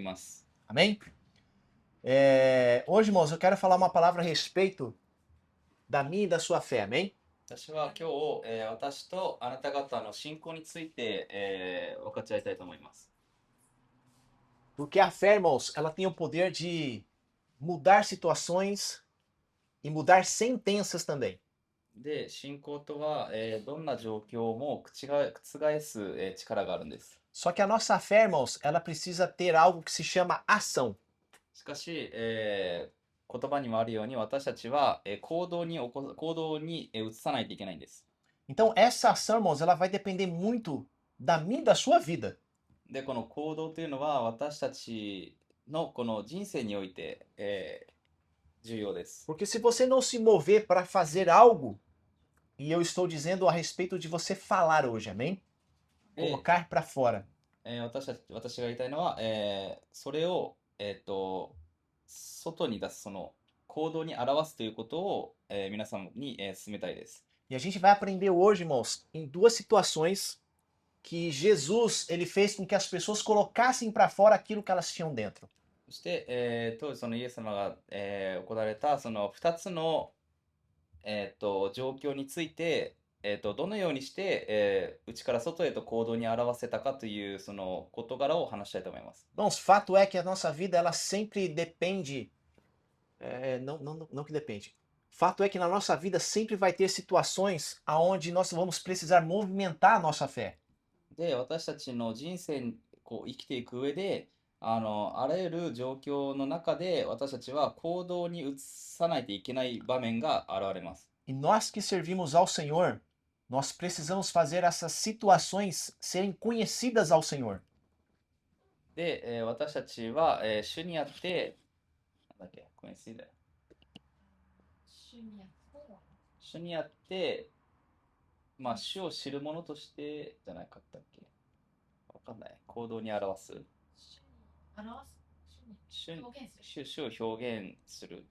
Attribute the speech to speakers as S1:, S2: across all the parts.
S1: ます。
S2: Amém? Hoje, irmãos, eu quero falar uma palavra a respeito da minha e da sua fé. Amém?
S1: 私は今日、私とあなた方の信仰について、分かち合いたいと思います。
S2: Porque a fé, irmãos, ela tem o poder de mudar situações e mudar sentenças também.
S1: で、信仰とは、どんな状況も覆す、力があるんです。
S2: Só que a nossa fé, irmãos, ela precisa ter algo que se chama ação.
S1: しかし、言葉にもあるように私たちは、行動に移さないといけないんです。
S2: Então, essa ação, irmãos, ela vai depender muito da minha e da sua vida.
S1: で、この行動というのは私たちのこの人生において、重要です。
S2: Porque se você não se mover para fazer algo, e eu estou dizendo a respeito de você falar hoje, amém?
S1: で、
S2: Colocar para fora.
S1: 私が言いたいのは、それを、外に出す、その行動に表すということを、皆さんに、進めたいです。
S2: E a gente vai aprender hoje, irmãos, em duas situações que Jesus ele fez com que as pessoas colocassem para fora aquilo que elas tinham dentro.
S1: そして、当時そのイエス様が、行われたその2つの、状況について、どのようにして、内から外へと行動に表せたかというその事柄を話したいと思います。
S2: Bom, o fato é que a nossa vida ela sempre depende, não que depende. Fato é que na nossa vida sempre vai ter situações aonde nós vamos precisar movimentar a nossa fé.
S1: で、私たちの人生こう生きていく上で、あらゆる状況の中で私たちは行動に移さないといけない場面が現れます。
S2: E nós que servimos ao Senhor, nós precisamos fazer essas situações serem conhecidas ao Senhor.
S1: で、私たちは、主にあって、なんだっけ、ごめんなさい。主にあって、まあ、主を知るものとしてじゃなかったっけ、わかんない。行動に表す。主を表現する。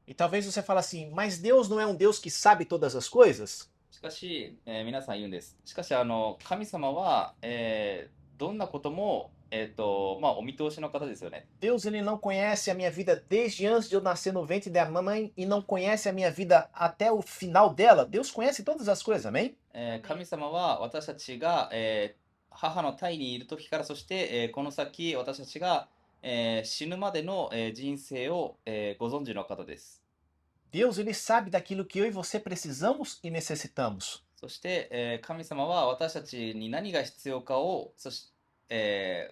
S2: E talvez você fale assim, mas Deus não é um Deus que sabe todas as coisas?
S1: しかし、皆さん言うんです。しかし、神様は、どんなことも、まあ、お見通しの方ですよね。
S2: Deus ele não conhece a minha vida desde antes de eu nascer no ventre da mamãe e não conhece a minha vida até o final dela. Deus conhece todas as coisas, amém?
S1: 神様は私たちが、母の胎にいる時から、そして、この先私たちが、死ぬまでの、人生を、ご存知の方です。
S2: Deus ele sabe daquilo que eu e você precisamos e necessitamos.
S1: そして、神様は私たちに何が必要かを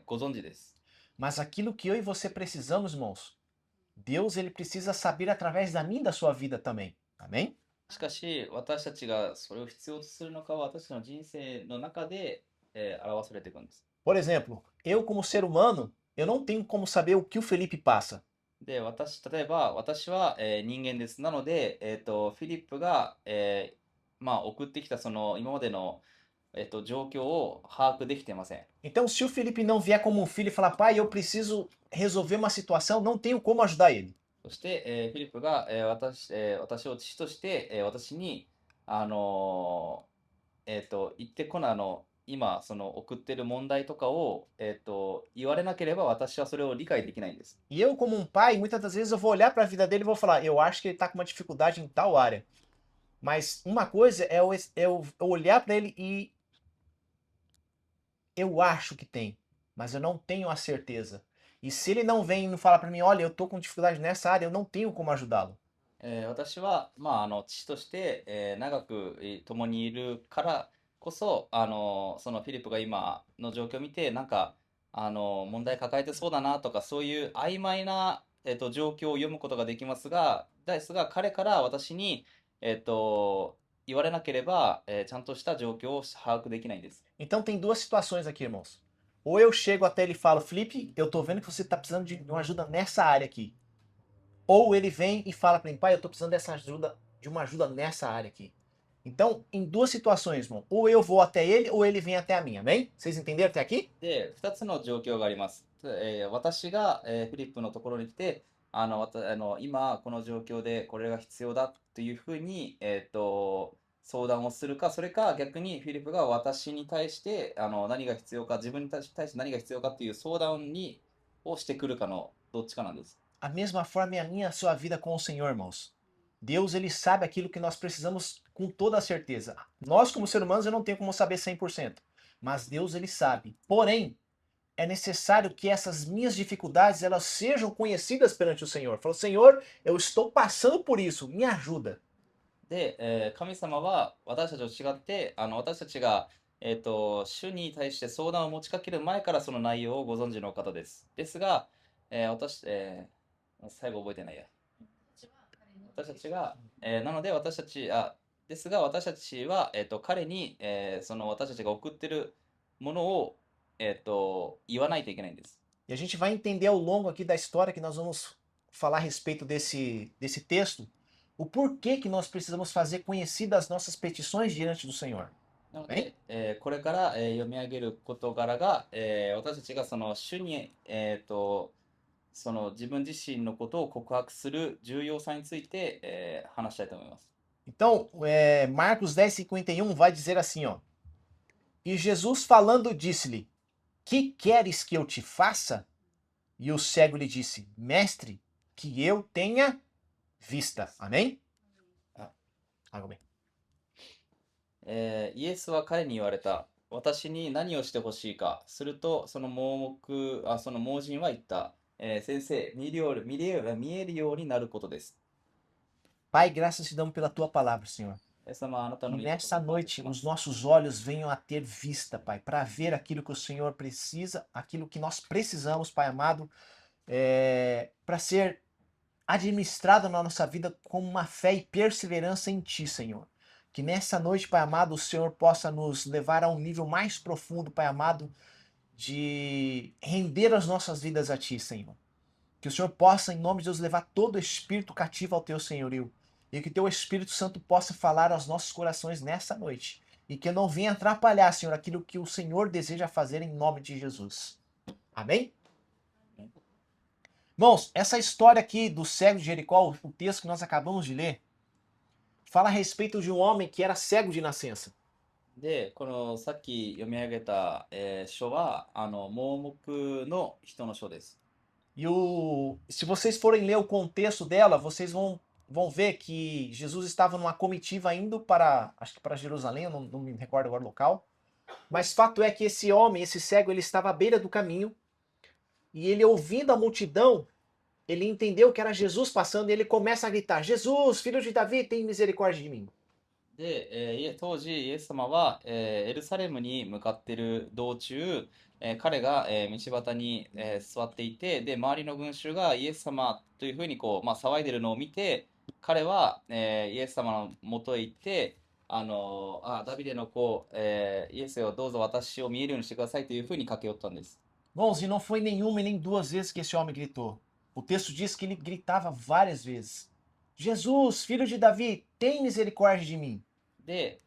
S1: ご存知です。
S2: Mas aquilo que eu e você precisamos, irmãos, Deus ele precisa saber através da minha e da sua vida também. Amém?
S1: しかし、私たちがそれを必要とするのかは、私たちの人生の中で、表されていくんです。
S2: Por exemplo, eu como ser humano, eu não tenho como saber o que o Felipe passa.
S1: で、例えば、私は、人間です。なので、フィリップが、まあ、送ってきたその今までの、状況を把握できてません。
S2: Então, se o Felipe não vier como um filho e falar, pai, eu preciso resolver uma situação, não tenho como ajudar ele.
S1: そして、フィリップが、私を父として、私に、言ってこない、今、その送ってる問題とかを、言われなければ私はそれを理解できないんです。
S2: E eu, como um pai, muitas das vezes eu vou olhar para a vida dele e vou falar, eu acho que ele está com uma dificuldade em tal área. Mas uma coisa é eu olhar para ele e eu acho que tem, mas eu não tenho a certeza. E se ele não vem e não fala para mim, olha, eu tô com dificuldade nessa área, eu não tenho como ajudá-lo.
S1: 私は、まあ、父として、長く共にいるからこそ、そのフィリップが今の状況を見て、なんか、問題抱えてそうだなとか、そういう曖昧な、状況を読むことができますが、彼から私に、言われなければ、ちゃんとした状況を把握できないんです。
S2: Então tem duas situações aqui, irmãos. Ou eu chego até ele e falo, Felipe, eu tô vendo que você tá precisando de uma ajuda nessa área aqui. Ou ele vem e fala para mim, pai, eu tô precisando dessa ajuda, de uma ajuda nessa área aqui. Então, em duas situações, irmão. Ou eu vou até ele, ou ele vem até a mim, amém? Vocês entenderam até aqui?
S1: で、2つの状況があります。私が、フィリップのところに来て、今この状況でこれが必要だというふうに、相談をするか、それか逆にフィリップが私に対して何が必要か、自分に対して何が必要かという相談にをしてくるかのどっちかなんです。
S2: A mesma forma é a minha e a sua vida com o Senhor, irmãos. Deus, ele sabe aquilo que nós precisamos com toda a certeza. Nós, como seres humanos, eu não tenho como saber 100%, mas Deus, ele sabe. Porém, é necessário que essas minhas dificuldades elas sejam conhecidas perante o Senhor. Falou, Senhor, eu estou passando por isso, me ajuda.
S1: で、神様は私たちと違って、私たちが、主に対して相談を持ちかける前からその内容をご存知の方です。ですが、最後覚えてないや。私たちが、なので私たち、ですが私たちは、彼に、その私たちが送ってるものを、言わないといけないんです。
S2: E a gente vai entender ao longo aqui da história que nós vamos falar a respeito desse texto, o porquê que nós precisamos fazer conhecidas as nossas petições diante do Senhor.
S1: なの
S2: Bem?
S1: で、これから、読み上げる事柄が、私たちがその主に、その自分自身のことを告白する重要さについて、話したいと思います。
S2: Então, Marcos 10:51 vai dizer assim, ó. E Jesus falando disse-lhe: Que queres que eu te faça? E o cego lhe disse: Mestre, que eu tenha vista. Amém? Amém.
S1: イエスは彼に言われた。私に何をしてほしいか。すると、その盲人は言った。先生、見えるようになることです。
S2: Pai, graças te damos pela tua palavra, Senhor.
S1: イエス様、あなた
S2: E
S1: の御言葉
S2: nessa
S1: を感謝
S2: noite
S1: しま
S2: os
S1: す。
S2: nossos olhos venham a ter vista, Pai, para ver aquilo que o Senhor precisa, aquilo que nós precisamos, Pai amado, para ser administrado na nossa vida com uma fé e perseverança em Ti, Senhor. Que nessa noite, Pai amado, o Senhor possa nos levar a um nível mais profundo, Pai amado, de render as nossas vidas a Ti, Senhor. Que o Senhor possa, em nome de Deus, levar todo espírito cativo ao Teu senhorio. E que Teu Espírito Santo possa falar aos nossos corações nessa noite. E que não venha atrapalhar, Senhor, aquilo que o Senhor deseja fazer em nome de Jesus. Amém? Irmãos, essa história aqui do cego de Jericó, o texto que nós acabamos de ler, fala a respeito de um homem que era cego de nascença.
S1: で、このさっき読み上げた、書は、盲目の人の書です。
S2: E se vocês forem ler o contexto dela, vocês vão ver que Jesus estava numa comitiva indo para, acho que para Jerusalém, eu não me recordo agora o local. Mas fato é que esse homem, esse cego, ele estava à beira do caminho e ele ouvindo a multidão, ele entendeu que era Jesus passando e ele começa a gritar: Jesus, filho de Davi, tem misericórdia de mim.
S1: で、当時、イエス様は、エルサレムに向かっている道中、彼が、道端に、座っていて、で、周りの群衆がイエス様というふうにこう、騒いでるのを見て、彼は、イエス様の元へ行って、ダビデの子、イエスよ、どうぞ私を見えるようにしてくださいというふうに駆け寄ったんです。
S2: Irmãos, e não foi nenhuma e nem duas vezes que esse homem gritou. O texto diz que ele gritava várias vezes: Jesus, filho de Davi, tem misericórdia de mim.
S1: で、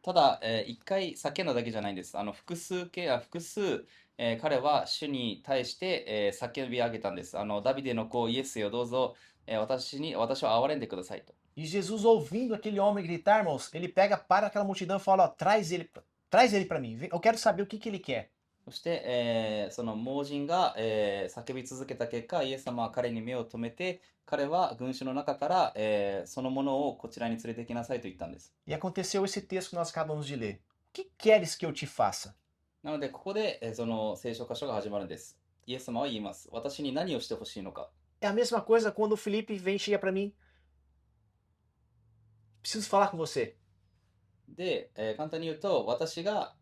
S1: ただ、一回叫んだだけじゃないんです。複数、彼は主に対して、叫び上げたんです。ダビデの子イエスよ、どうぞ、私を憐れんでくださいと。
S2: E Jesus, ouvindo aquele homem gritar, irmãos, ele pega para aquela multidão e fala: ó, traz ele para mim. Eu quero saber o que ele quer.
S1: そして、その盲人が、叫び続けた結果、イエス様は彼に目を留めて、彼は群衆の中から、そのものをこちらに連れてきなさいと言ったんです。
S2: E aconteceu esse texto que nós acabamos de ler. O que queres que eu te faça?
S1: なので、ここで、その聖書箇所が始まるんです。イエス様は言います。私に何をしてほしいのか。
S2: É a mesma coisa quando o Felipe vem e chega para mim. Preciso falar com você.
S1: で、簡単に言うと、私が、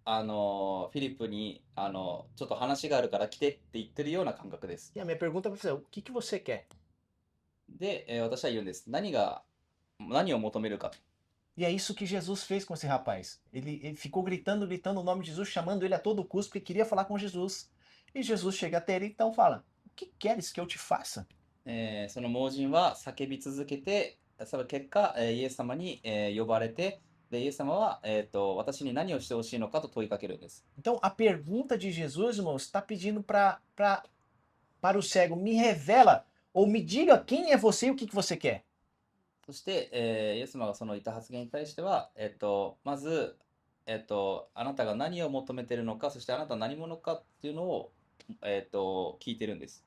S1: フィリップに、ちょっと話があるから来てって言ってるような感覚です。
S2: E a minha pergunta para você é: o que você quer?
S1: で、私は言うんです。何を求めるか。
S2: E é isso que Jesus fez com esse rapaz. Ele ficou gritando, gritando o nome de Jesus, chamando ele a todo custo, porque queria falar com Jesus. E Jesus chega até ele, então fala: O que queres que eu te faça?
S1: その盲人は叫び続けて、その結果、イエス様に、呼ばれて、で、イエス様は、私に何をしてほしいのかと問いかけるんです。
S2: Então a pergunta de Jesus, irmãos, está pedindo para o cego: me revela ou me diga quem é você e o que você quer.
S1: そして、イエス様がその言った発言に対しては、まず、あなたが何を求めているのか、そしてあなたは何者かっていうのを、聞いてるんです。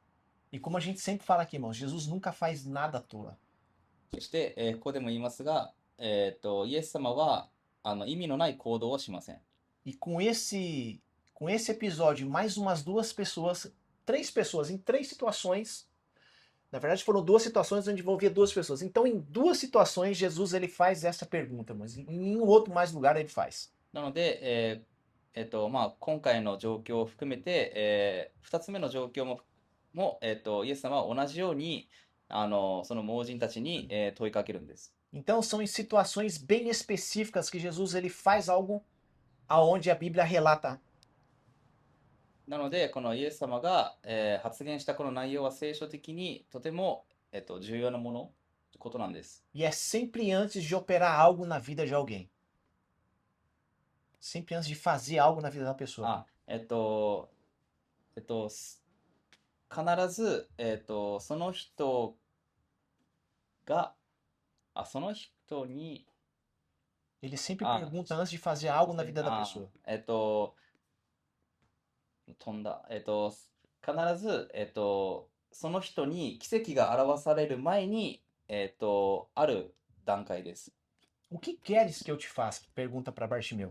S2: E como a gente sempre fala aqui, irmãos, Jesus nunca faz nada à toa.
S1: そして、ここでも言いますが、イエス様は意味のない行動をしません。
S2: E com esse episódio, mais umas duas pessoas, três pessoas, em três situações. Na verdade, foram duas situações onde envolvia duas pessoas. Então, em duas situações, Jesus ele faz essa pergunta, mas em nenhum outro mais lugar ele faz.
S1: なので、まあ、今回の状況を含めて、2つ目の状況も、イエス様は同じようにその盲人たちに、問いかけるんです。
S2: Então, são em situações bem específicas que Jesus ele faz algo aonde a Bíblia relata.
S1: なので、このイエス様が、発言したこの内容は聖書的にとても、重要なことなんです。
S2: E é sempre antes de operar algo na vida de alguém. Sempre antes de fazer algo na vida da pessoa.
S1: あ、必ず、その人が、その人に、
S2: Ele sempre
S1: あ、
S2: pergunta antes de fazer algo na vida da pessoa.
S1: 飛んだ。必ず、その人に奇跡が表される前に、ある段階です。
S2: O que queres que eu te faça? Pergunta para Bartimeu.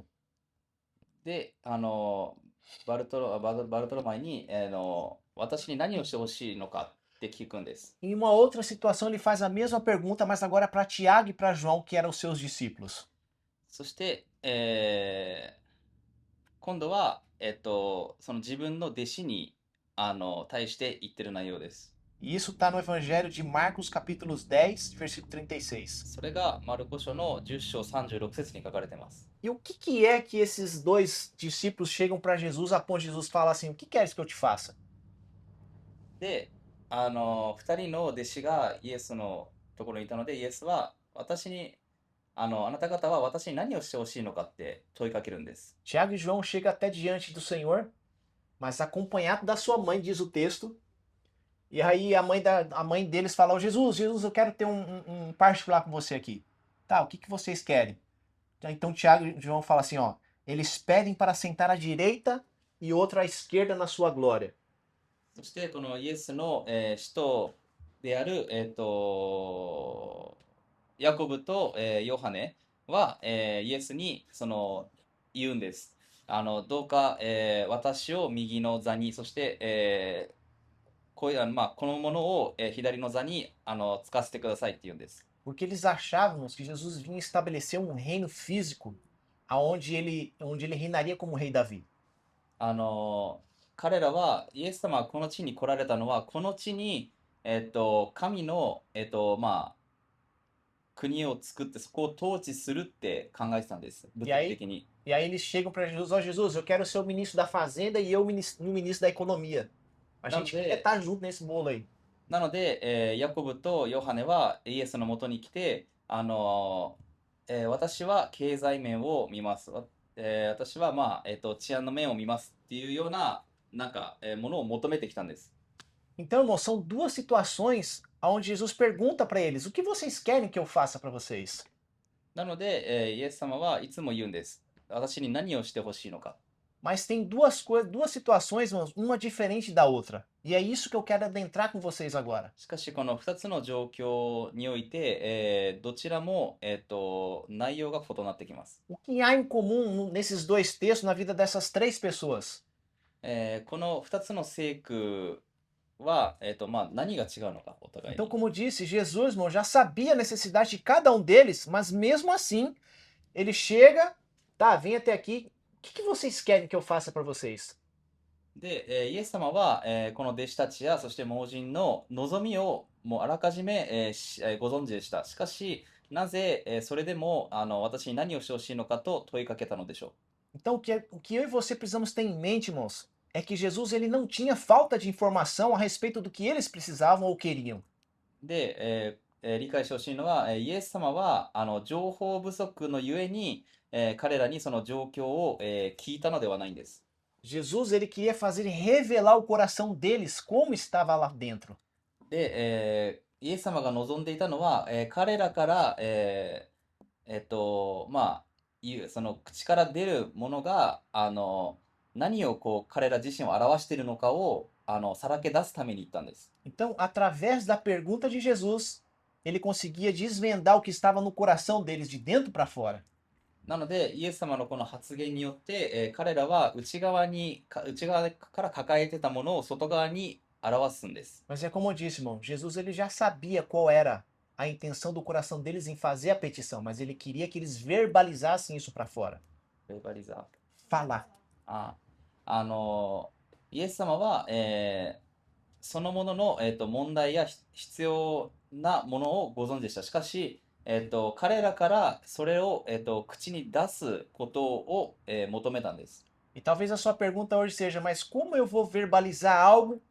S1: で、バルトロマイに、私に何をしてほしいのかって聞くんです。
S2: Em uma outra situação, ele faz a mesma pergunta, mas agora para Tiago e para João, que eram seus discípulos.
S1: そして、今度は、その自分の弟子に対して言ってる内容です。
S2: E isso está no Evangelho de Marcos, capítulos 10, versículo 36.
S1: それがマルコ書の10章36節に書かれています。
S2: E o que é que esses dois discípulos chegam para Jesus a ponto de Jesus fala assim: O que queres que eu te faça?
S1: で、2人の弟子がイエスのところにいたので、イエスは私に、あなた方は私に何をしてほしいのかって問いかけるんです。
S2: Tiago e João chegam até diante do Senhor, mas acompanhado da sua mãe, diz o texto. E aí a mãe deles fala: oh, Jesus, eu quero ter um particular com você aqui. Tá, o que vocês querem? Então Tiago e João falam assim: ó, eles pedem para sentar à direita e outro à esquerda na sua glória.
S1: そしてこのイエスの、使徒である、ヤコブと、ヨハネは、イエスに言うんです。どうか、私を右の座に、そして、このものを、左の座につかせてくださいって言うんです。
S2: Porque eles achavam que Jesus vinha estabelecer um reino físico onde ele reinaria como rei Davi.
S1: 彼らはイエス様がこの地に来られたのはこの地に、神の、国を作ってそこを統治するって考えてたんです、物理的に。
S2: E aí eles chegam para Jesus: ó, Jesus, eu quero ser o ministro da fazenda e eu no ministro da economia. A gente quer estar junto nesse bolo aí.
S1: なので、ヤコブとヨハネはイエスのもとに来て、私は経済面を見ます。私は、治安の面を見ますっていうような、ものを求めてきたんです。
S2: Então, irmão, são duas situações onde Jesus pergunta para eles: o que vocês querem que eu faça para vocês?
S1: なので、イエス様はいつも言うんです。私に何をしてほしいのか。
S2: Mas tem duas situações, irmãos, uma diferente da outra. E é isso que eu quero adentrar com vocês agora.
S1: しかし、この2つの状況において、どちらも、内容が異なってきます。
S2: O que há em comum nesses dois textos na vida dessas três pessoas?
S1: この2つの聖句は、何が違うのか、お互い
S2: Então,
S1: に。
S2: como disse, Jesus, irmão, já sabia a necessidade de cada um deles, mas mesmo assim, ele chega, tá, vem até aqui, o que vocês querem que eu faça para vocês?
S1: で、イエス様は、この弟子たちやそして盲人の望みをもうあらかじめ、ご存知でした。しかし、なぜ、それでも私に何をしてほしいのかと問いかけたのでしょ
S2: Então, o que eu e você precisamos ter em mente, irmãos, é que Jesus ele não tinha falta de informação a respeito do que eles precisavam ou queriam.
S1: う。で、理解してほしいのは、イエス様は情報不足のゆえに、彼らにその状況を、聞いたのではないんです。
S2: Jesus ele queria fazer revelar o coração deles como estava lá dentro.
S1: で、イエス様が望んでいたのは、彼らから、その口から出るものが、何をこう彼ら自身を表しているのかをさらけ出すために言ったんです。
S2: Então, através da pergunta de Jesus, ele conseguia desvendar o que estava no coração deles de dentro para fora.
S1: なので、イエス様のこの発言によって、彼らは内側から抱えてたものを外側に表すんです。
S2: Mas é como eu disse, irmão, Jesus ele já sabia qual era a intenção do coração deles em fazer a petição, mas ele queria que eles verbalizassem isso para fora.
S1: ベバリザー
S2: Falar.
S1: あ、イエス様は、そのものの、問題や必要なものをご存知でした。しかし、彼らからそれを、口に出すことを、求めたんです。
S2: E talvez a sua pergunta hoje seja: mas como eu vou verbalizar algo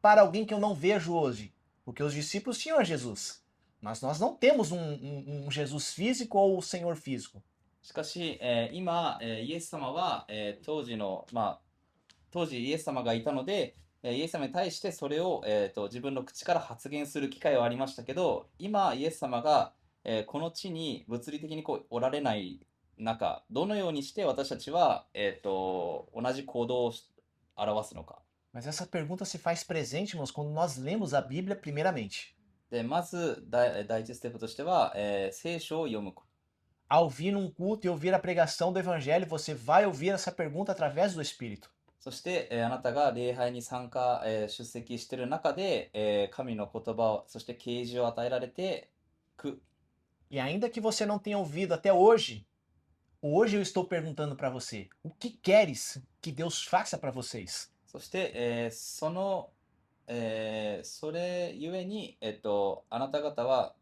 S2: para alguém que eu não vejo hoje? Porque os discípulos tinham a Jesus, mas nós não temos um Jesus físico ou o Senhor físico.
S1: しかし、今、イエス様は、当時イエス様がいたので、イエス様に対してそれを、自分の口から発言する機会はありましたけど、今、イエス様が、この地に物理的にこうおられない中、どのようにして私たちは、同じ行動を表すのか。
S2: Mas essa pergunta se faz presente, irmãos, quando nós lemos a Bíblia primeiramente.
S1: で、まず第一ステップとしては、聖書を読むこと。
S2: Ao vir num culto e ouvir a pregação do Evangelho, você vai ouvir essa pergunta através do Espírito.
S1: そして、あなたが礼拝に出席している中で、神の言葉を、そして啓示を与えられてく。
S2: E ainda que você não tenha ouvido até hoje, hoje eu estou perguntando para você: o que queres que Deus faça para vocês?
S1: そして、それゆえに、あなた方は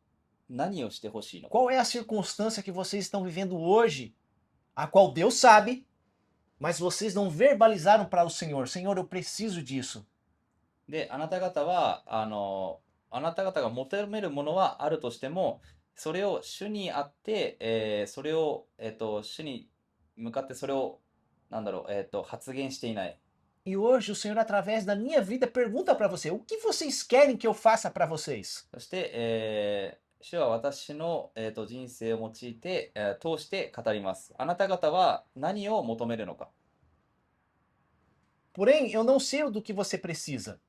S1: 何をしてほしいのか。
S2: Qual é a circunstância que vocês estão vivendo hoje, a qual Deus sabe, mas vocês não verbalizaram para o Senhor: Senhor, eu preciso disso.
S1: で、あなた方が求めるものはあるとしても、それを主にあって、それを、主に向かってそれを、発言していない。
S2: E hoje o Senhor, através da minha vida, pergunta para você: o que vocês querem que eu faça para vocês?
S1: そして、主は私の、人生を用いて、通して語ります。あなた方は何を求めるのか。
S2: Porém, eu não sei do que você precisa.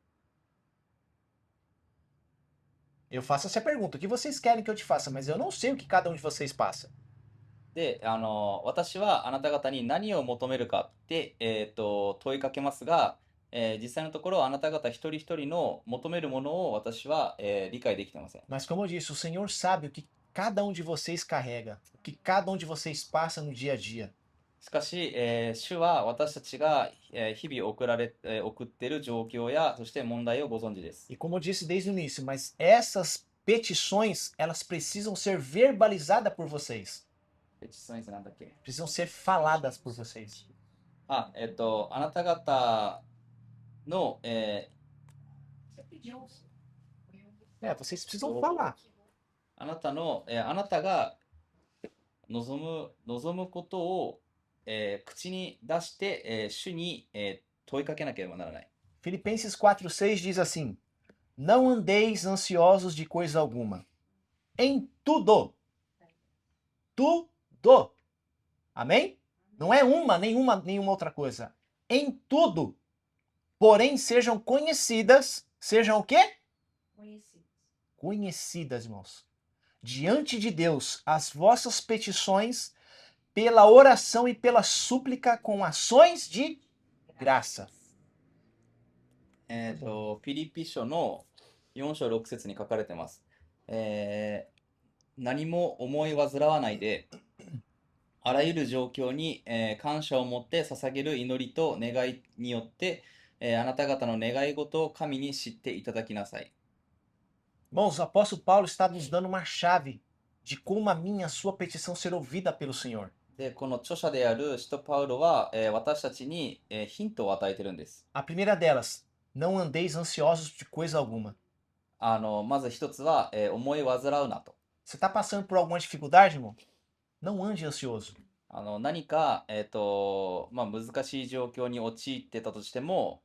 S2: Eu faço essa pergunta: o que vocês querem que eu te faça? Mas eu não sei o que cada um de vocês passa.
S1: で、私はあなた方に何を求めるかって、問いかけますが、実際のところあなた方一人一人の求めるものを私は、理解できてません。
S2: Mas como eu disse, o Senhor sabe o que cada um de vocês carrega, o que cada um de vocês passa no dia a dia.
S1: しかし、主は私たちが、日々送っている状況や、そして問題をご存知です。
S2: E como eu disse desde o início, mas essas petições, elas precisam ser verbalizadas por vocês.
S1: ペチソンなんだっけ？
S2: Precisam ser faladas por vocês.
S1: あなた方の、
S2: Vocês precisam falar.
S1: あなたが望むことを、口に出して、主に、問いかけなければならない。
S2: Filipenses 4:6 diz assim: Não andeis ansiosos de coisa alguma. Em tudo. Tudo. Amém? Não é nenhuma outra coisa. Em tudo. Porém, sejam conhecidas. Sejam o quê? Conhecidas, irmãos. Diante de Deus, as vossas petições, pela oração e pela súplica com ações de graça.
S1: フィリピ書の4章6節に書かれてます。何も思い煩わないで、あらゆる状況に、感謝を持って捧げる祈りと願いによって、あなた方の願い事を神に知っていただきなさい。
S2: Irmãos, o apóstolo Paulo está nos dando uma chave de como a minha, a sua petição ser ouvida pelo Senhor.
S1: で、この著者である使徒パウロは、私たちに、ヒントを与えてるんです。
S2: A primeira delas, não andeis ansiosos de coisa alguma.
S1: まず一つは、思い煩うなと。
S2: Você está passando por alguma dificuldade, irmão? Não ande ansioso.
S1: 何か、難しい状況に陥ってたとしても、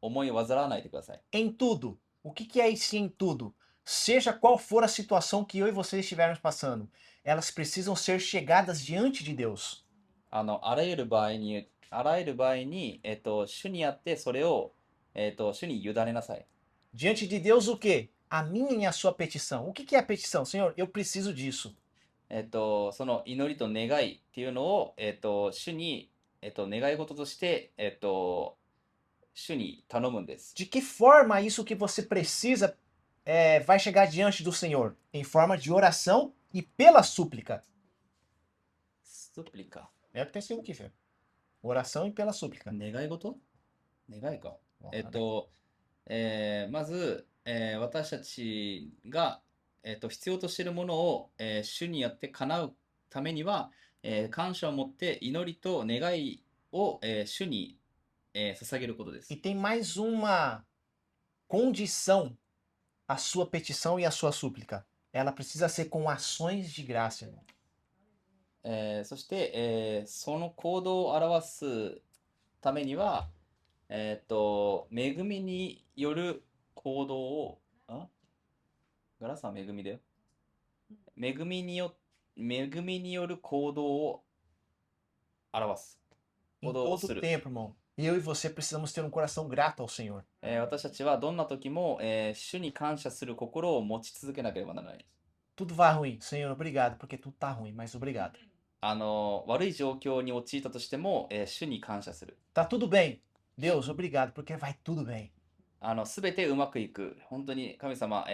S1: 思い煩わないでください。
S2: Em tudo. O que é esse em tudo? Seja qual for a situação que eu e você estivermos passando, elas precisam ser chegadas diante de Deus.
S1: あらゆる場合にあらゆる場合に、主にあってそれを、主に委ねなさい。
S2: Diante de Deus, o quê? A minha e a sua petição. O que que é a petição? Senhor, eu preciso disso.
S1: その祈りと願いっていうのを、主に、願い事として、主に頼むんです。
S2: De que forma isso que você precisa vai chegar diante do Senhor? Em forma de oração e pela súplica.
S1: スプリカ。
S2: É o que tem sido aqui, filho. Oração e pela súplica.
S1: 願い事願いか。
S2: Ó,
S1: まず、私たちが、必要としているものを、主によって叶うためには、感謝を持って祈りと願いを、主に、捧げることです。
S2: E tem mais uma condição à sua petição e à sua súplica. Ela precisa ser com ações de graça, irmão.
S1: そして、その行動を表すためには、恵みによる行動を、ガラスは恵みだよ。恵みによる行動を表す。
S2: Em
S1: 行動を
S2: todo
S1: する。
S2: tempo, irmão. Eu e você precisamos ter um coração grato ao Senhor.
S1: 私たちはどんな時も、主に感謝する心を持ち続けなければならないです。
S2: Tudo vai ruim. Senhor, obrigado, porque tudo tá ruim, mas obrigado.
S1: 悪い状況に陥ったとしても、主に感謝する。
S2: Tá tudo bem. Deus, obrigado, porque vai tudo bem.
S1: すべてうまくいく。本当に神様、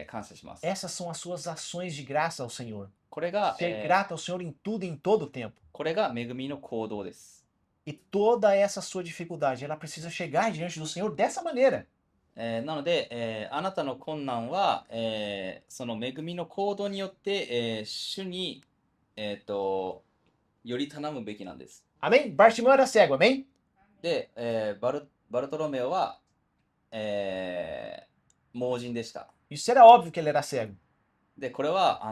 S1: 感謝します。
S2: Essas são as suas ações de graça ao Senhor.
S1: これが、
S2: Ser grato ao Senhor em tudo e em todo o tempo.
S1: これが恵みの行動です。
S2: E toda essa sua dificuldade, ela precisa chegar diante do Senhor dessa maneira.
S1: なので、あなたの困難は、その恵みの行動によって、主に、より頼むべきなんです。
S2: Amém? Bartimeu era cego, amém?
S1: で、バルトロメオは、盲人でした。
S2: Isso era óbvio que ele era cego.
S1: で、これは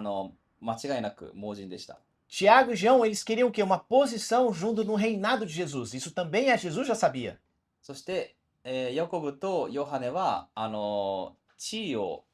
S1: 間違いなく盲人でした。
S2: Tiago e João, eles queriam o quê? Uma posição junto no reinado de Jesus. Isso também Jesus já sabia.
S1: そして、ヤコブとヨハネは地位を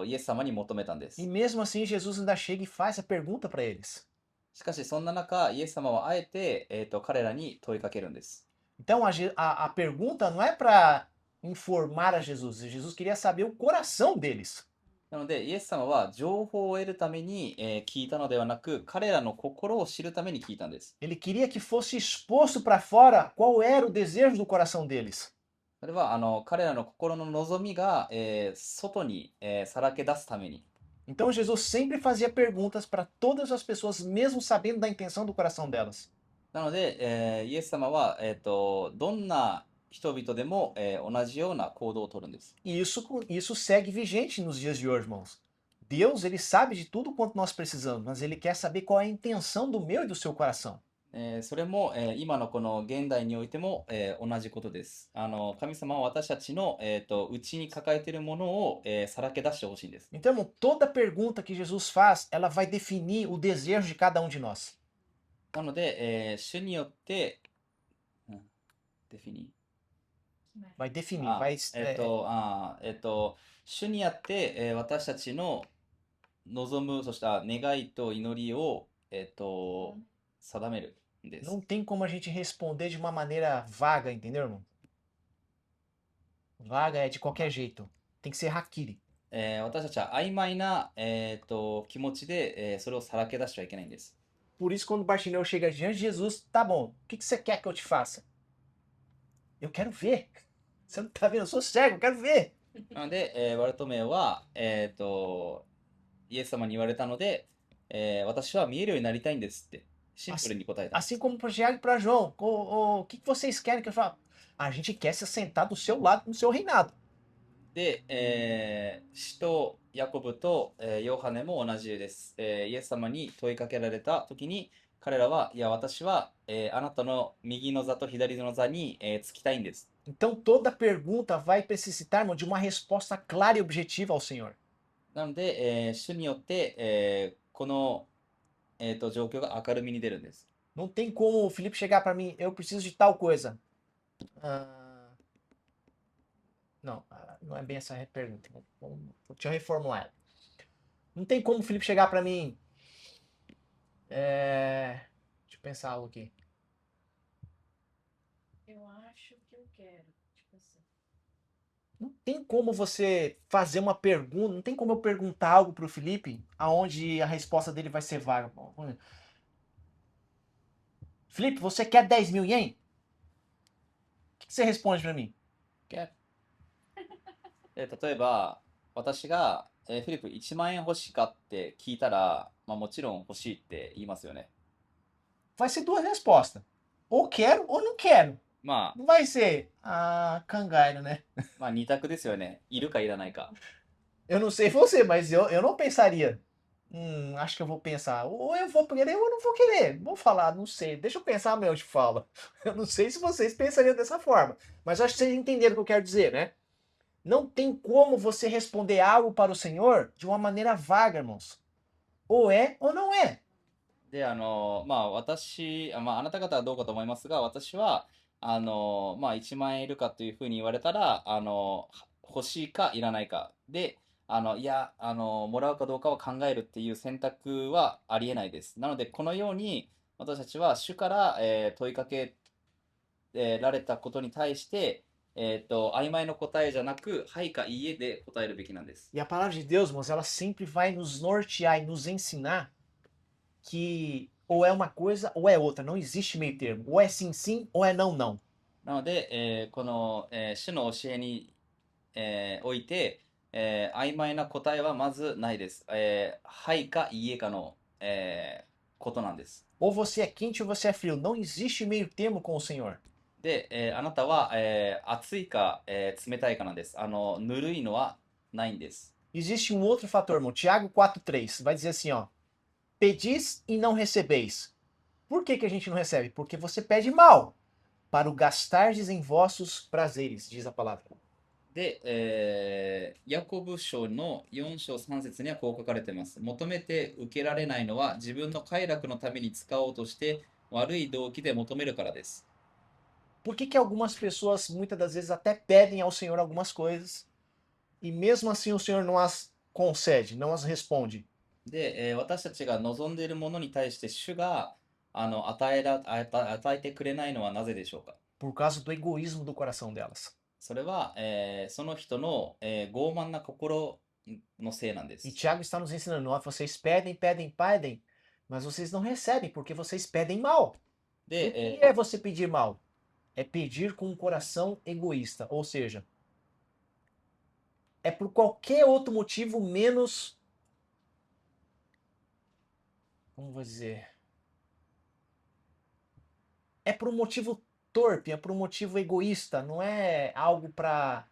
S1: イエス様に求めたんで
S2: E
S1: す。
S2: mesmo assim, Jesus ainda chega e faz a pergunta para eles.
S1: しかしそんな中、イエス様はあえて、彼らに問いかけるんです。
S2: Então a pergunta não é para informar a Jesus. Jesus queria saber o coração deles.
S1: なので、イエス様は情報を得るために、聞いたのではなく、彼らの心を知るために聞いたんです。
S2: Ele queria que fosse exposto para fora qual era o desejo do coração deles.
S1: それは彼らの心の望みが、外に、さらけ出すために。
S2: Então Jesus sempre fazia perguntas para todas as pessoas, mesmo sabendo da intenção do coração delas.
S1: なので、イエス様は、どんな人々でも、同じような行動をとるんです。
S2: E isso segue vigente nos dias de hoje, irmãos. Deus, ele sabe de tudo quanto nós precisamos, mas ele quer saber qual é a intenção do meu e do seu coração.
S1: それも、今のこの現代においても、同じことです。神様は私たちの、内に抱えているものを、さらけ出してほしいんです。
S2: Então, irmão, toda pergunta que Jesus faz, ela vai definir o desejo de cada um de nós.
S1: なので、主によって、デフィニ
S2: Vai definir,
S1: あ
S2: vai
S1: 主にあって、私たちの望む、そした願いと祈りを、定めるんです。
S2: não tem como a gente responder de uma maneira vaga, entendeu, irmão? Vaga é de qualquer jeito. Tem que ser hakiri.
S1: 私たちは曖昧な、気持ちで、それをさらけ出してはいけないんです。
S2: Por isso, quando Bartimeu chega diante de Jesus, tá bom, o que você quer que eu te faça? Eu quero ver. Você não tá vendo? Eu sou cego, eu quero ver.
S1: なので、バルトメイは、イエス様に言われたので、私は見えるようになりたいんですってシンプルに答えたんです。
S2: Assim como para Tiago e para João. O que vocês querem que eu faça? A gente quer se sentar do seu lado no seu reinado.
S1: で、使徒ヤコブと、ヨハネも同じです。イエス様に問いかけられた時に彼らは、いや、私は、あなたの右の座と左の座に、つきたいんです。
S2: Então toda pergunta vai necessitar, irmão, de uma resposta clara e objetiva ao Senhor.
S1: なので、主によって、この、状況が明るみに出るんです。
S2: Não tem como o Felipe chegar para mim, eu preciso de tal coisa. Não, não é bem essa pergunta. Deixa eu reformular ela. Não tem como o Felipe chegar para mim. Deixa eu pensar algo aqui.
S3: Eu acho que eu quero. Tipo assim.
S2: Não tem como você fazer uma pergunta, não tem como eu perguntar algo pro Felipe, aonde a resposta dele vai ser vaga. Felipe, você quer 10 mil ien? O que você responde pra mim?
S1: OK 例えば、私が、フィリップ1万円欲しいかって聞いたら、まあもちろん欲しいって言いますよね。
S2: Vai ser duas respostas. Ou quero ou não quero.
S1: まあ、
S2: Não vai ser, cangalho, né?
S1: まあ二択ですよね。いるかいらないか。
S2: Eu não sei você, mas eu não pensaria. Acho que eu vou pensar. Ou eu vou querer ou eu não vou querer. Vou falar, não sei. Deixa eu pensar, meu, eu te falo. Eu não sei se vocês pensariam dessa forma. Mas acho que vocês entenderam o que eu quero dizer, né? Não tem como você responder algo para o Senhor de uma maneira vaga, irmãos. Ou é ou não é.
S1: で、まあまああなた方はどうかと思いますが、私は、まあ1万円いるかというふうに言われたら、欲しいかいらないか。で、いや、もらうかどうかは考えるっていう選択はありえないです。なので、このように、私たちは主から、問いかけ、られたことに対して、曖昧な答えじゃなく、はいかいいえで答えるべきなんです。
S2: E a palavra de Deus, irmãos, ela sempre vai nos nortear e nos ensinar que ou é uma coisa ou é outra. Não existe meio termo. Ou é sim, sim, ou é não, não.
S1: なので、この、主の教えに、おいて、曖昧な答えはまずないです。はいかいいえかの、ことなんです。
S2: Ou você é quente ou você é frio. Não existe meio termo com o Senhor.
S1: で、あなたは、熱いか、冷たいかなんです。ぬるいのはないんです。
S2: Existe um outro fator, irmão. Tiago 4,3 vai dizer assim, ó. Pedis e não recebeis. Por que a gente não recebe? Porque você pede mal, para o gastardes em vossos prazeres, diz a palavra.
S1: で、ヤコブ書の4章3節にはこう書かれています。求めて受けられないのは自分の快楽のために使おうとして悪い動機で求めるからです。
S2: Por que algumas pessoas muitas das vezes até pedem ao Senhor algumas coisas e mesmo assim o Senhor não as concede, não as responde?
S1: で、私たちが望んでいるものに対して主が与えてくれないのはなぜでしょうか。
S2: Por causa do egoísmo do coração delas.
S1: それは、その人の、傲慢な心のせいなんで
S2: E
S1: す。
S2: Tiago está nos ensinando, ó, vocês pedem, pedem, pedem, mas vocês não recebem porque vocês pedem mal. O
S1: で、
S2: que é você pedir mal? É pedir com um coração egoísta, ou seja, é por qualquer outro motivo menos, como vou dizer, é por um motivo torpe, é por um motivo egoísta, não é algo para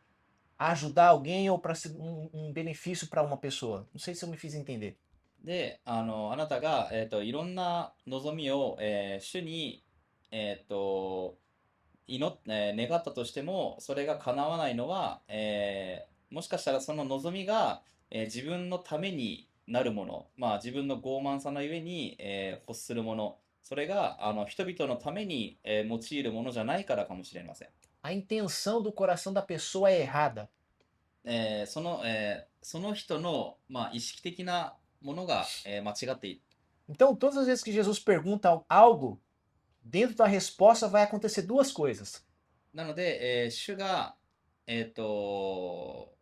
S2: ajudar alguém ou para um benefício para uma pessoa. Não sei se eu me fiz entender.
S1: で、あなたが、いろんな望みを、主に、えっと、願ったとしても、それが叶わないのは、もしかしたらその望みが、自分のためになるもの、まあ自分の傲慢さのゆえに、欲するもの、それが人々のために、用いるものじゃないからかもしれません。
S2: A intenção do coração da pessoa é errada.
S1: その人の、まあ、意識的なものが、間違っている。
S2: Então, todas as vezes que Jesus pergunta algo, dentro da resposta vai acontecer duas coisas.
S1: なので、主が、えっと、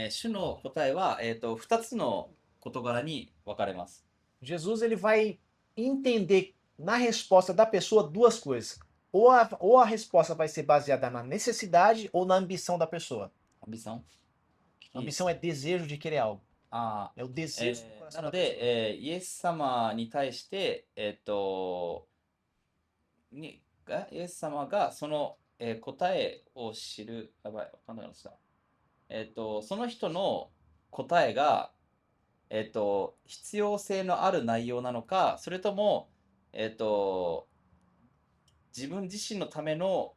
S1: 主の答えは、2つの事柄に分かれます。
S2: Jesus ele vai entender na resposta da pessoa duas coisas. Ou a resposta vai ser baseada na necessidade ou na ambição da pessoa.
S1: アンビション
S2: Ambição é desejo de querer algo.
S1: あ
S2: É o
S1: ー
S2: desejo do
S1: な
S2: coração
S1: の
S2: da
S1: で、
S2: pessoa.
S1: イエス様に対して、イエス様がその、答えを知る、やばい、わかんなくなってきた。その人の答えが、必要性のある内容なのか、それとも、自分自身のための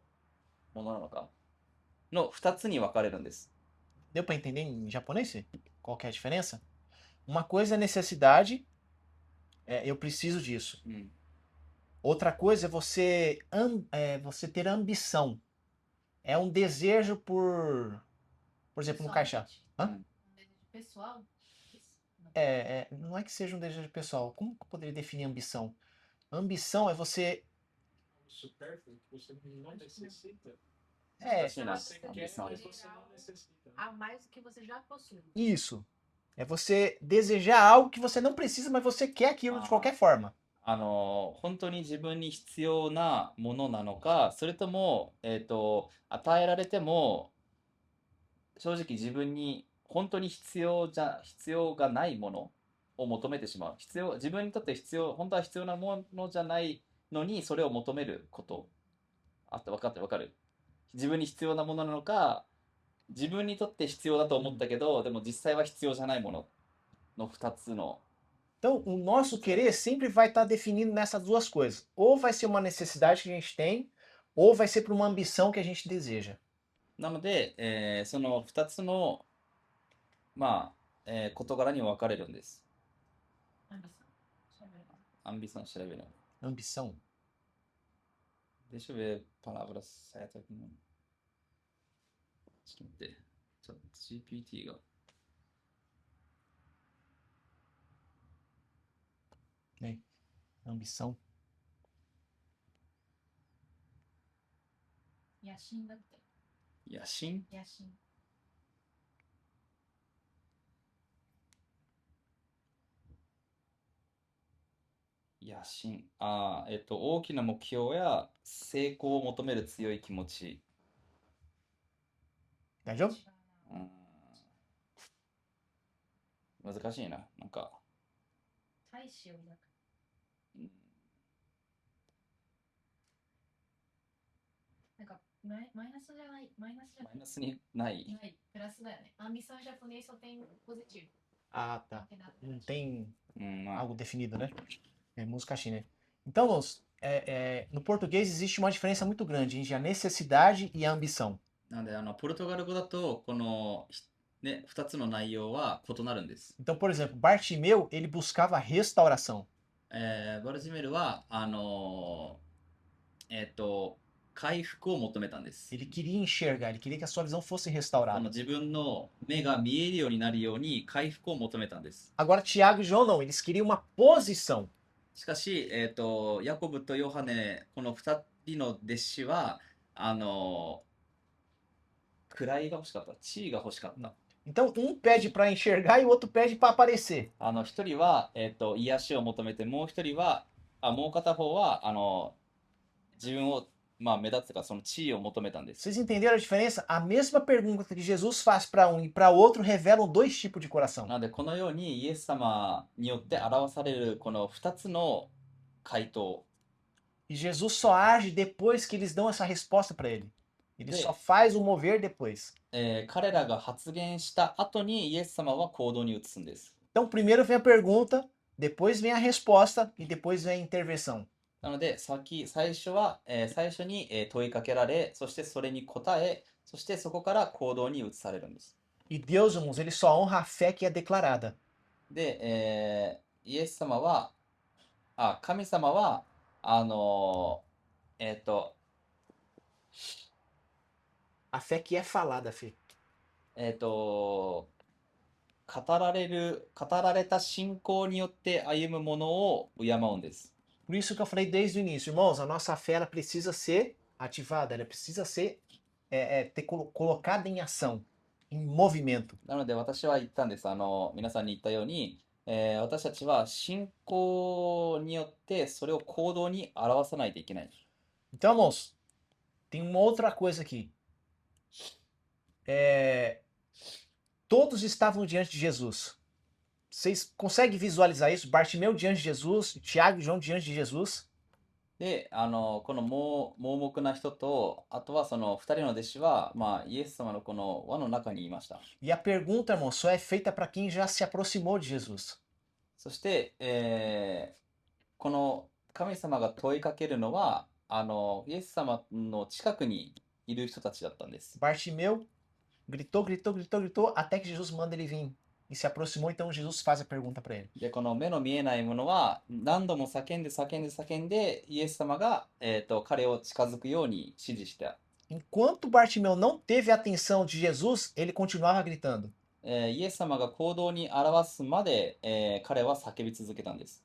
S1: ものなのかの2つに分かれるんです。
S2: Deu para entender em japonês? Qual que é a diferença? Uma coisa é necessidade, eu preciso disso.
S1: うん。
S2: Outra coisa é você ter ambição. É um desejo por exemplo, no caixa. Hã?
S3: Um desejo pessoal? Não.
S2: Não é que seja um desejo pessoal. Como que eu poderia definir ambição? Ambição é você
S4: supérfluo que você não necessita.
S2: É,
S1: Sim, né?
S4: Você quer, mas você não necessita.
S3: A mais do que você já possui.
S2: isso. É você desejar algo que você não precisa, mas você quer aquilo de qualquer forma.
S1: 本当に自分に必要なものなのか、それとも、与えられても、正直自分に本当に必要がないものを求めてしまう。自分にとって本当は必要なものじゃないのに、それを求めること。わかる。自分に必要なものなのか、自分にとって必要だと思ったけど、でも実際は必要じゃないものの2つの。
S2: Então, o nosso querer sempre vai estar definido nessas duas coisas. Ou vai ser uma necessidade que a gente tem, ou vai ser para uma ambição que a gente deseja.
S1: なので、その2つの、まあ、事柄に分かれるんです。アンビション調べる。
S2: Ambição.
S1: Deixa eu ver a palavra certa aqui. Deixa eu ver. GPT が。
S2: Ambição.
S3: 野心だって。
S1: 野心
S3: 野心。
S1: 野心。大きな目標や成功を求める強い気持ち。
S2: 大丈夫？
S1: 難しいな。なんか。
S3: 大志を抱く。なんかマイナスじゃない。マイナスじゃ
S1: マイナスにない。
S3: ない。プラスda, né? A ambição japonês só tem positivo.
S2: Ah, tá.
S3: Não tem nada
S2: Não
S3: negativo.
S2: tem
S1: まあ
S2: algo definido, né? É música china. Então, moço, no português existe uma diferença muito grande entre a necessidade e a ambição.
S1: なんで、ポルトガル語だと、この、ね、2つの内容は異なるんです。
S2: Então, por exemplo, Bartimeu, ele buscava restauração.
S1: バルジメルは、回復を求めたんです。
S2: Ele queria enxergar, ele queria que a sua visão fosse
S1: その
S2: restaurada.
S1: 自分の目が見えるようになるように回復を求めたんです。
S2: Agora, Tiago e João não, eles queriam uma posição.
S1: しかし、ヤコブとヨハネ、この2人の弟子は、位が欲しかった。地位が欲しかった。
S2: Então, um pede para enxergar e o outro pede para aparecer.
S1: 一人は、癒しを求めて、もう一人は、もう片方は、自分を、まあ、目立つか、その地位を求めたんです。
S2: Vocês entenderam a diferença? A mesma pergunta que Jesus faz para um e para outro revelam dois tipos de coração.
S1: なので、このようにイエス様によって表されるこの2つの回答。
S2: E Jesus só age depois que eles dão essa resposta para ele. Ele
S1: Sim.
S2: só faz o mover depois.
S1: 彼らが発言した後にイエス様は行動に移すんです。
S2: Então, primeiro vem a pergunta, depois vem a resposta e depois vem a intervenção.
S1: なので、最初に問いかけられ、そしてそれに答え、そしてそこから行動に移されるんです。
S2: E Deus, irmãos, ele só honra a fé que é declarada.
S1: で、イエス様は、神様は、
S2: A fé que é falada, Fê.
S1: 語られた信仰によって歩むものを敬うんです。
S2: Por isso que eu falei desde o início, irmãos, a nossa fé ela precisa ser ativada, ela precisa ser colocada em ação, em movimento.
S1: なので私は言ったんです。皆さんに言ったように、私たちは信仰によってそれを行動に表さないといけない。
S2: Então, irmãos, tem uma outra coisa aqui. Todos estavam diante de Jesus. Vocês conseguem visualizar isso? Bartimeu diante de Jesus, Tiago e João diante de Jesus.
S1: で、この盲目な人と、あとはその2人の弟子は、まあ、イエス様のこの輪の中にいました。
S2: E a pergunta, irmão, só é feita para quem já se aproximou de Jesus.
S1: そして、この神様が問いかけるのは、イエス様の近くにいる人たちだったんです。
S2: Bartimeu gritou, gritou, gritou, gritou, até que Jesus manda ele vir. E se aproximou, então Jesus faz a pergunta para ele.
S1: で、この目の見えないものは何度も叫んで、イエス様が、彼を近づくように指示した。
S2: Enquanto Bartimeu não teve a atenção de Jesus, ele continuava gritando.
S1: イエス様が行動に表すまで、彼は叫び続けたんです。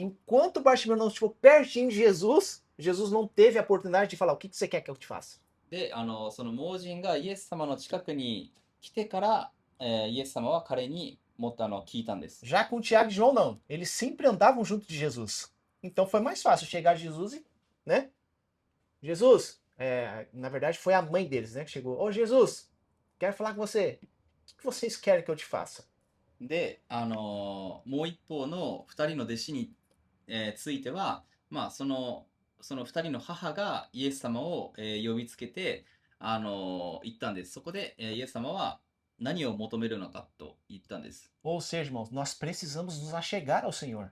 S2: enquanto Bartimeu não ficou pertinho de Jesus, Jesus não teve a oportunidade de falar: o que você quer que eu te faça?
S1: で、その盲人がイエス様の近くに来てから、イエス様は彼にもっと聞いたんです。
S2: Já com Tiago e João, não. Eles sempre andavam junto de Jesus. Então foi mais fácil chegar a Jesus e, né? Jesus, na verdade foi a mãe deles, né? Que chegou. Ô Jesus, quero falar com você. O que vocês querem que eu te faça?
S1: で、もう一方の二人の弟子に、ついては、まあ、その二人の母がイエス様を、呼びつけて、言ったんです。そこで、イエス様は何を求めるのかと言ったんです。
S2: Ou seja, irmãos, nós precisamos nos achegar ao Senhor.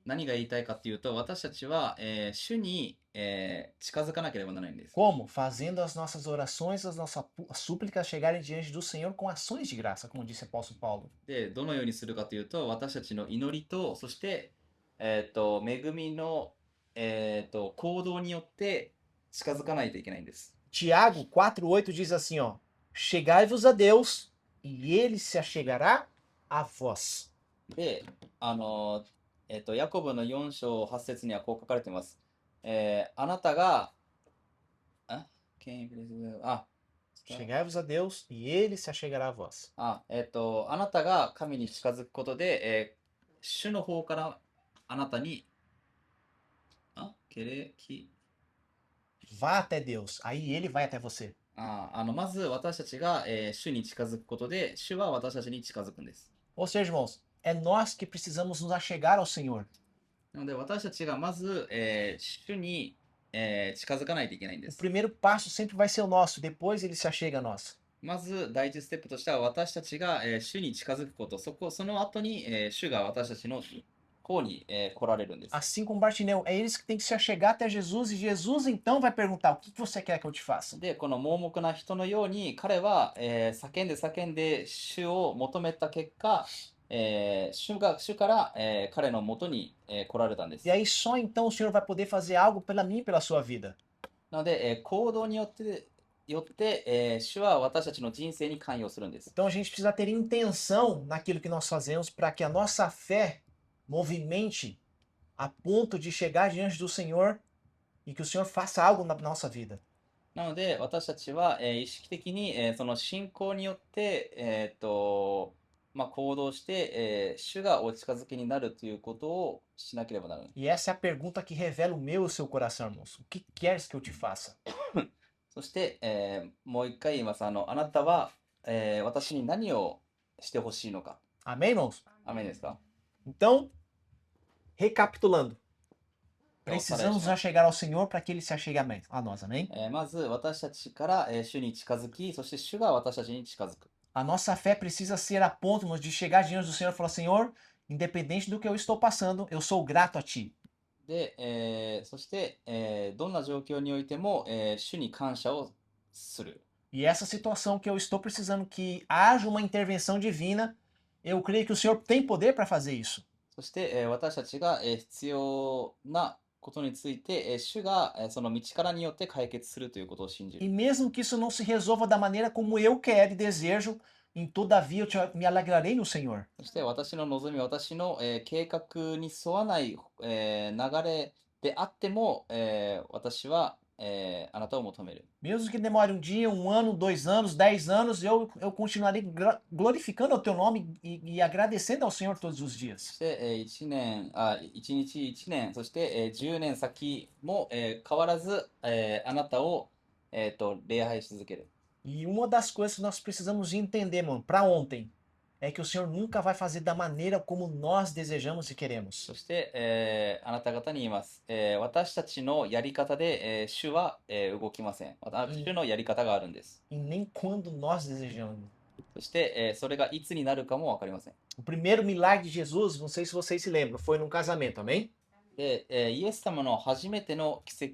S1: 何が言いたいかっていうと、私たちは、主に、近づかなければならないんです。
S2: Como? Fazendo as nossas orações, as nossas súplicas chegarem diante do Senhor com ações de graça, como disse o apóstolo Paulo.
S1: で、どのようにするかというと、私たちの祈りと、そして、恵みの、行動によって近づかないといけないんです。
S2: Tiago 4,8 diz assim, ó: Chegai-vos a Deus, e ele se achegará a vós.
S1: で、ヤコブの4章8節にはこう書かれています。あなたが、
S2: Chegai-vos a Deus, e ele se achegará a vós.
S1: あなたが神に近づくことで、主の方からあなたに、
S2: Vá até Deus, aí ele vai até você.
S1: まず私たちが、主に近づくことで、主は私たちに近づくんです。
S2: Ou seja, irmãos, é nós que precisamos nos achegar ao Senhor.
S1: なので私たちがまず、主に、近づかないといけないんで
S2: O
S1: す。
S2: primeiro passo sempre vai ser o nosso, depois ele se achega a nós.
S1: まず第一ステップとしては私たちが、主に近づくこと、その後に、主が私たちの方に、来られるんです。
S2: Assim como Bartimeu, é eles que têm que se achegar até Jesus, e Jesus então vai perguntar: o que você quer que eu te faça?
S1: で、この盲目な人のように彼は、叫んで主を求めた結果、主から、彼のもとに、来られたんです。
S2: E aí só então o Senhor vai poder fazer algo pela mim e pela sua vida.
S1: なので、行動によって、主は私たちの人生に関与するんです。
S2: Então a gente precisa ter intenção naquilo que nós fazemos para que a nossa fé movimente a ponto de chegar diante do Senhor e que o Senhor faça algo na nossa vida.
S1: なので、私たちは、意識的に、その信仰によって、行動して、主がお近づきになるということをしなければならない。
S2: E essa é a pergunta que revela o meu e o seu coração, irmãos. O que queres que eu te faça?
S1: そして、もう一回言います。あなたは、私に何をしてほしいのか。
S2: Amém, irmãos?
S1: アメンですか？
S2: Então, recapitulando.
S1: と、
S2: Precisamos nos achegar ao Senhor para que ele se achegue a nós, amém?
S1: まず私たちから、主に近づき、そして主が私たちに近づく。
S2: A nossa fé precisa ser a ponto irmãos, de chegar diante do Senhor e falar: Senhor, independente do que eu estou passando, eu sou grato a Ti.
S1: で、そして、どんな状況においても、主に感謝をする。
S2: E essa situação que eu estou precisando que haja uma intervenção divina, eu creio que o Senhor tem poder para fazer isso.
S1: そして、私たちが、必要なことについて、主が、その道からによって解決するということを信じ
S2: E
S1: る。
S2: mesmo que isso não se resolva da maneira como eu quero e desejo, todavia me alegrarei no Senhor.
S1: そして私の望み、私の、計画に沿わない、流れであっても、私は、あなたを求める。
S2: Mesmo que demore um dia, um ano, 2 anos, 10 anos, eu continuarei glorificando o Teu nome e agradecendo ao Senhor todos os
S1: そ
S2: dias.
S1: して、1日1年、そして、10年先も、変わらず、あなたを、礼拝し続ける。
S2: E uma das coisas que nós precisamos de entender, mano, para ontem, é que o Senhor nunca vai fazer da maneira como nós desejamos e queremos.
S1: そして、あなた方に言います。私たちのやり方で、主は、動きません。主のやり方があるんです。
S2: E nem quando nós desejamos.
S1: そして、それがいつになるかもわかりません。
S2: O primeiro milagre de Jesus, não sei se vocês se lembram, foi num casamento, amém?
S1: で、イエス様の初めての奇跡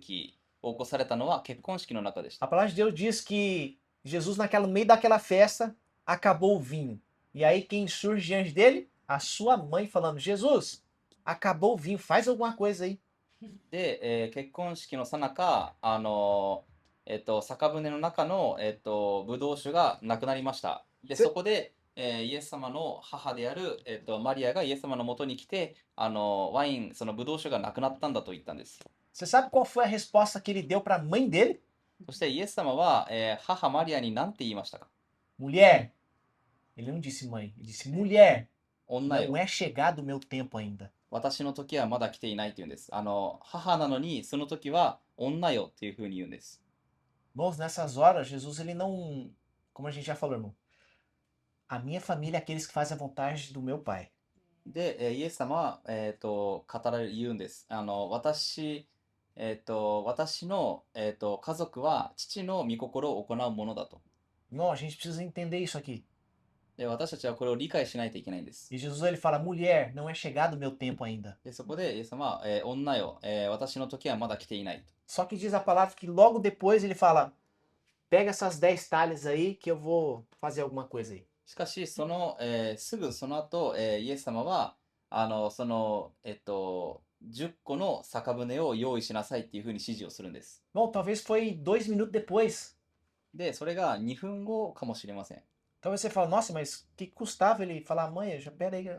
S1: を起こされたのは結婚式の中でした。
S2: A palavra de Deus diz que Jesus, no meio daquela festa, acabou o vinho. E aí quem surge diante dele? A sua mãe falando: Jesus, acabou o vinho, faz alguma coisa aí.
S1: で、結婚式の最中、酒舟の中の、ブドウ酒がなくなりました。で、
S2: せ
S1: そこで、イエス様の母である、マリアがイエス様のもとに来て、ワイン、そのブドウ酒がなくなったんだと言ったんです。
S2: Você sabe qual foi a resposta que ele deu para a mãe dele?
S1: そしてイエス様は、母マリアに何て言いましたか？
S2: Mulher. Ele não disse mãe, ele disse mulher.
S1: 女
S2: Não
S1: よ。
S2: é chegado o meu tempo ainda.
S1: 私の時はまだ来ていないって言うんです。母なのに、その時は女よっていうふうに言うんです。
S2: Irmãos, nessas horas, Jesus, ele não. Como a gente já falou, irmão. A minha família é aqueles que fazem a vontade do meu pai.
S1: で、イエス様は、言うんです。私の、家族は父の御心を行うものだと。
S2: Irmão, a gente precisa entender isso aqui.
S1: で、私たちはこれを理解しないといけないんです。
S2: E Jesus, ele fala, mulher, não é chegado o meu tempo ainda.
S1: で、そこでイエス様は、女よ、私の時はまだ来ていないと。
S2: Só que diz a palavra que logo depois ele fala, pega essas 10 talhas aí que eu vou fazer alguma coisa aí.
S1: しかし、すぐその後、イエス様は、10個の酒舟を用意しなさいっていうふうに指示をするんです。
S2: Bom, talvez foi 2 minutos depois.
S1: で、それが2分後かもしれません。
S2: Talvez você fale, nossa, mas que custava ele falar, mãe, já pera aí.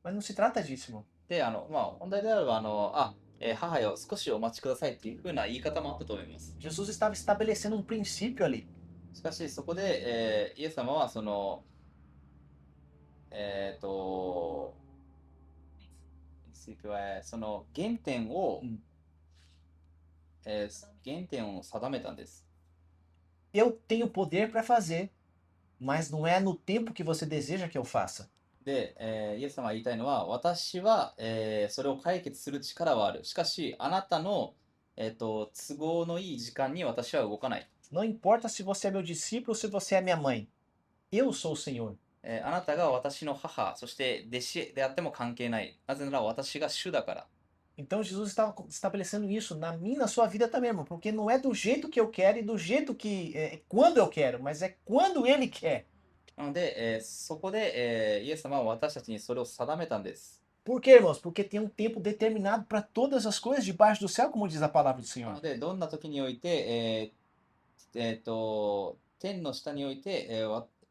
S2: Mas não se trata disso, irmão.
S1: で、本題であれば、母よ、少しお待ちくださいっていうふうな言い方もあったと思います。
S2: Jesus estava estabelecendo um princípio ali.
S1: しかし、そこで、イエス様は、その原点を、原点を定めたんです。
S2: Eu tenho poder para fazer, mas não é no tempo que você deseja que eu faça.
S1: で、イエス様が言いたいのは、私は、それを解決する力はある。しかし、あなたの、都合のいい時間に私は動かない。
S2: Não importa se você é meu discípulo ou se você é minha mãe. Eu sou o Senhor.
S1: あなたが私の母、そして弟子であっても関係ない。なぜなら私が主だから。
S2: Então Jesus estava estabelecendo isso na minha, na sua vida também, irmão. Porque não é do jeito que eu quero e do jeito que. Quando eu quero, mas é quando ele quer.
S1: なので、そこで、イエス様は私たちにそれを定めたんです。
S2: Por quê, irmãos? Porque tem um tempo determinado para todas as coisas debaixo do céu, como diz a palavra do
S1: な
S2: Senhor.
S1: ので、どんな時において、天の下において、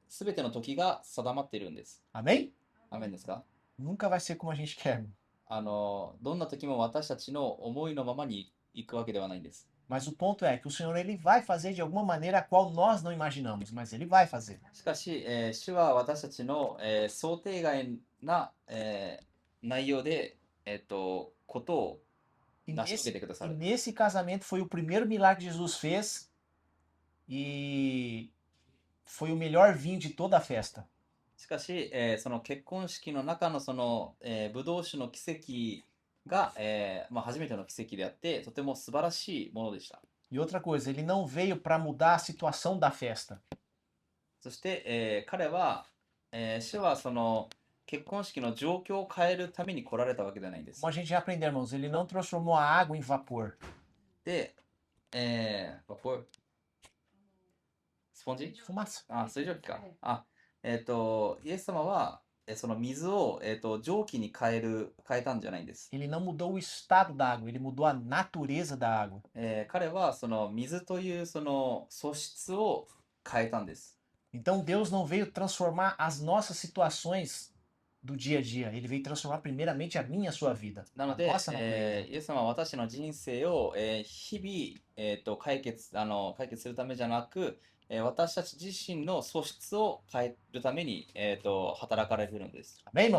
S1: すべての時が定まっているんです。
S2: Amém?
S1: アーメンですか？
S2: Nunca vai ser como a gente quer, irmão.
S1: どんな時も私たちの思いのままに行くわけではないんです。
S2: Mas o ponto é que o Senhor ele vai fazer de alguma maneira a qual nós não imaginamos, mas ele vai fazer.
S1: しかし、主は私たちの、想定外な、内容で、ことを
S2: E
S1: 成し遂げ
S2: nesse,
S1: てくださ
S2: e
S1: る。
S2: nesse casamento foi o primeiro milagre que Jesus fez e foi o melhor vinho de toda a festa.
S1: しかし、その結婚式の中のその、ブドウ酒の奇跡が、初めての奇跡であって、とても素晴らしいものでした。
S2: E outra coisa, ele não veio para mudar a situação da festa.
S1: そして、彼は、主はその結婚式の状況を変えるために来られたわけではないんです。
S2: Como a gente já aprendeu, irmãos, ele não transformou a água em vapor.
S1: で、vapor? スポンジ？
S2: Fumaça.
S1: 水蒸気か。イエス様は、その水を、蒸気に変えたんじゃないんです。
S2: Ele não mudou o estado da água, ele mudou a natureza da água.
S1: 彼はその水というその素質を変えたんです。
S2: Então Deus não veio transformar as nossas situações do dia a dia, ele veio transformar primeiramente a minha e a sua vida.
S1: なの
S2: A
S1: で、
S2: nossa natureza.
S1: イエス様は私の人生を、日々、解決するためじゃなく、私たち自身の素質を変えるために、働かれているんです。
S2: Amém, irmão?